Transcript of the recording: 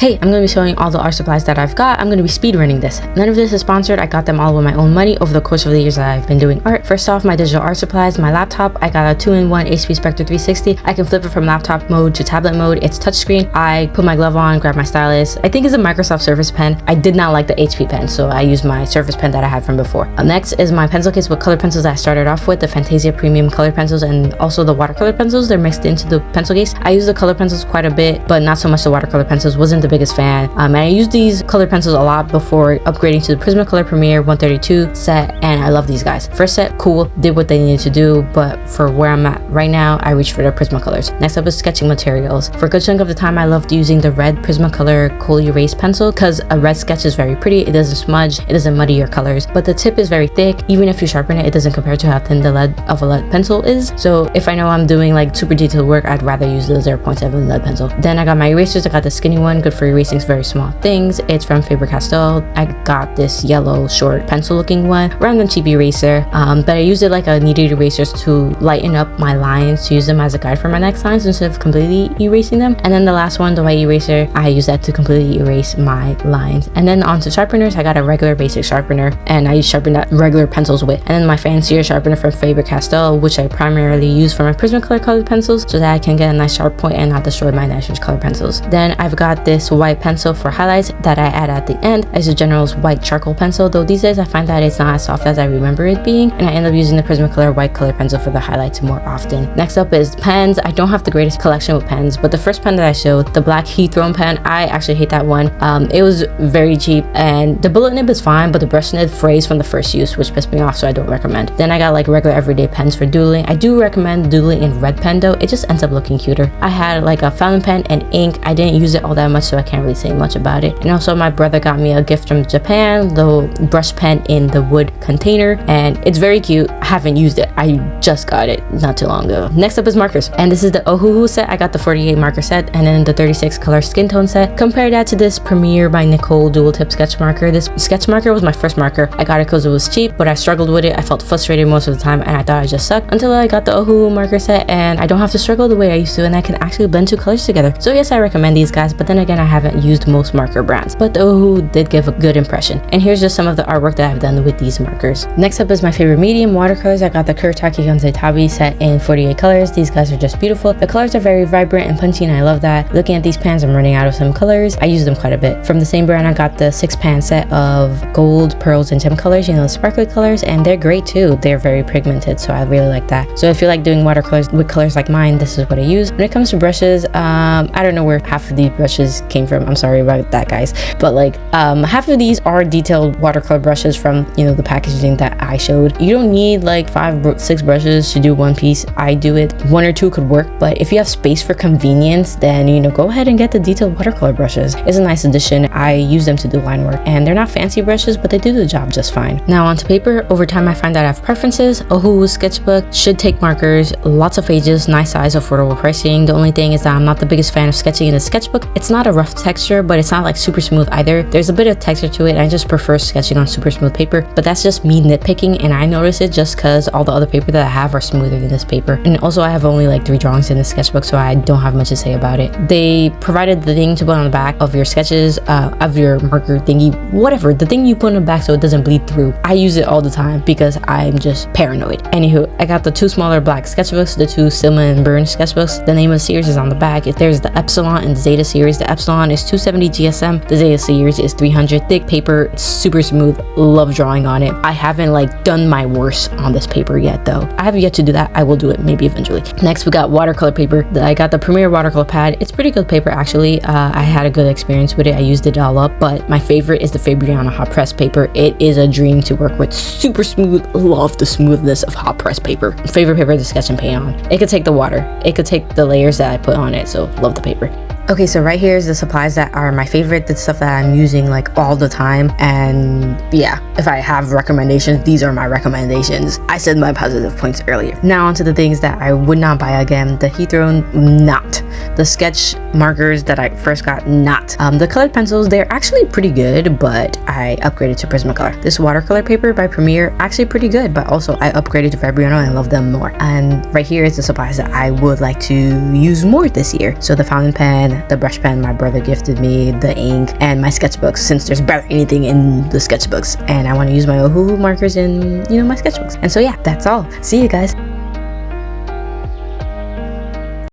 Hey, I'm going to be showing all the art supplies that I've got. I'm going to be speedrunning this. None of this is sponsored. I got them all with my own money over the course of the years that I've been doing art. First off, my digital art supplies, my laptop. I got a 2-in-1 HP Spectre 360. I can flip it from laptop mode to tablet mode. It's touchscreen. I put my glove on, grab my stylus. I think it's a Microsoft Surface Pen. I did not like the HP pen, so I used my Surface Pen that I had from before. Next is my pencil case with color pencils that I started off with, the Fantasia Premium color pencils and also the watercolor pencils. They're mixed into the pencil case. I use the color pencils quite a bit, but not so much the watercolor pencils. Wasn't the biggest fan. And I used these color pencils a lot before upgrading to the Prismacolor Premier 132 set, and I love these guys. First set, cool, did what they needed to do, but for where I'm at right now, I reached for the Prismacolors. Next up is sketching materials. For a good chunk of the time, I loved using the red Prismacolor Cool Erase pencil because a red sketch is very pretty. It doesn't smudge, it doesn't muddy your colors, but the tip is very thick. Even if you sharpen it, it doesn't compare to how thin the lead of a lead pencil is. So if I know I'm doing like super detailed work, I'd rather use the 0.7 lead pencil. Then I got my erasers. I got the skinny one, good for erasing very small things. It's from Faber-Castell. I got this yellow short pencil looking one, random cheap eraser, but I used it like a kneaded erasers to lighten up my lines, to use them as a guide for my next lines instead of completely erasing them. And then the last one, the white eraser, I use that to completely erase my lines. And then onto sharpeners, I got a regular basic sharpener and I sharpen that regular pencils with. And then my fancier sharpener from Faber-Castell, which I primarily use for my Prismacolor colored pencils so that I can get a nice sharp point and not destroy my natural color pencils. Then I've got this white pencil for highlights that I add at the end as a general's white charcoal pencil, though these days I find that it's not as soft as I remember it being, and I end up using the Prismacolor white color pencil for the highlights more often. Next up is pens. I don't have the greatest collection with pens, but the first pen that I showed, the black heat thrown pen, I actually hate that one. It was very cheap and the bullet nib is fine, but the brush nib frays from the first use, which pissed me off, so I don't recommend. Then I got like regular everyday pens for doodling. I do recommend doodling in red pen though, it just ends up looking cuter. I had like a fountain pen and ink. I didn't use it all that much, so I can't really say much about it. And also my brother got me a gift from Japan, the brush pen in the wood container, and it's very cute. I haven't used it. I just got it not too long ago. Next up is markers, and this is the Ohuhu set. I got the 48 marker set and then the 36 color skin tone set. Compare that to this Premier by Nicole dual tip sketch marker. This sketch marker was my first marker. I got it because it was cheap, but I struggled with it. I felt frustrated most of the time and I thought I just sucked until I got the Ohuhu marker set, and I don't have to struggle the way I used to, and I can actually blend two colors together. So yes, I recommend these guys, but then again, I haven't used most marker brands, but the Ohuhu did give a good impression. And here's just some of the artwork that I've done with these markers. Next up is my favorite medium, watercolors. I got the Kuretake Gansei Tabi set in 48 colors. These guys are just beautiful. The colors are very vibrant and punchy, and I love that. Looking at these pans, I'm running out of some colors. I use them quite a bit. From the same brand, I got the 6-pan set of gold, pearls, and gem colors, you know, the sparkly colors, and they're great too. They're very pigmented, so I really like that. So if you like doing watercolors with colors like mine, this is what I use. When it comes to brushes, I don't know where half of these brushes came from. I'm sorry about that, guys. But like, half of these are detailed watercolor brushes from, you know, the packaging that I showed. You don't need like 5-6 brushes to do one piece. I do it. 1 or 2 could work, but if you have space for convenience, then, you know, go ahead and get the detailed watercolor brushes. It's a nice addition. I use them to do line work, and they're not fancy brushes, but they do the job just fine. Now onto paper. Over time, I find that I have preferences. Ohuhu sketchbook should take markers, lots of pages, nice size, affordable pricing. The only thing is that I'm not the biggest fan of sketching in a sketchbook. It's not a rough texture, but it's not like super smooth either. There's a bit of texture to it, and I just prefer sketching on super smooth paper, but that's just me nitpicking, and I notice it just because all the other paper that I have are smoother than this paper. And also I have only like 3 drawings in the sketchbook, so I don't have much to say about it. They provided the thing to put on the back of your sketches, of your marker thingy, whatever, the thing you put on the back so it doesn't bleed through. I use it all the time because I'm just paranoid. Anywho, I got the 2 smaller black sketchbooks, the 2 Silma and Burn sketchbooks. The name of the series is on the back. There's the Epsilon and the Zeta series. The Epsilon is 270 GSM, the Zeta series is 300. Thick paper, it's super smooth, love drawing on it. I haven't like done my worst on this paper yet though. I have yet to do that. I will do it maybe eventually. Next, we got watercolor paper. I got the Premier watercolor pad. It's pretty good paper actually. I had a good experience with it. I used it all up, but my favorite is the Fabriano hot press paper. It is a dream to work with. Super smooth. Love the smoothness of hot press paper. Favorite paper to sketch and paint on. It could take the water. It could take the layers that I put on it, so love the paper. Okay, so right here is the supplies that are my favorite, the stuff that I'm using like all the time. And yeah, if I have recommendations, these are my recommendations. I said my positive points earlier. Now onto the things that I would not buy again. The heat thrown, not. The sketch markers that I first got, not. The colored pencils, they're actually pretty good, but I upgraded to Prismacolor. This watercolor paper by Premier, actually pretty good, but also I upgraded to Fabriano and I love them more. And right here is the supplies that I would like to use more this year. So the fountain pen, pen, the brush pen my brother gifted me, the ink, and my sketchbooks, since there's barely anything in the sketchbooks, and I want to use my Ohuhu markers in, you know, my sketchbooks. And so yeah, that's all. See you guys.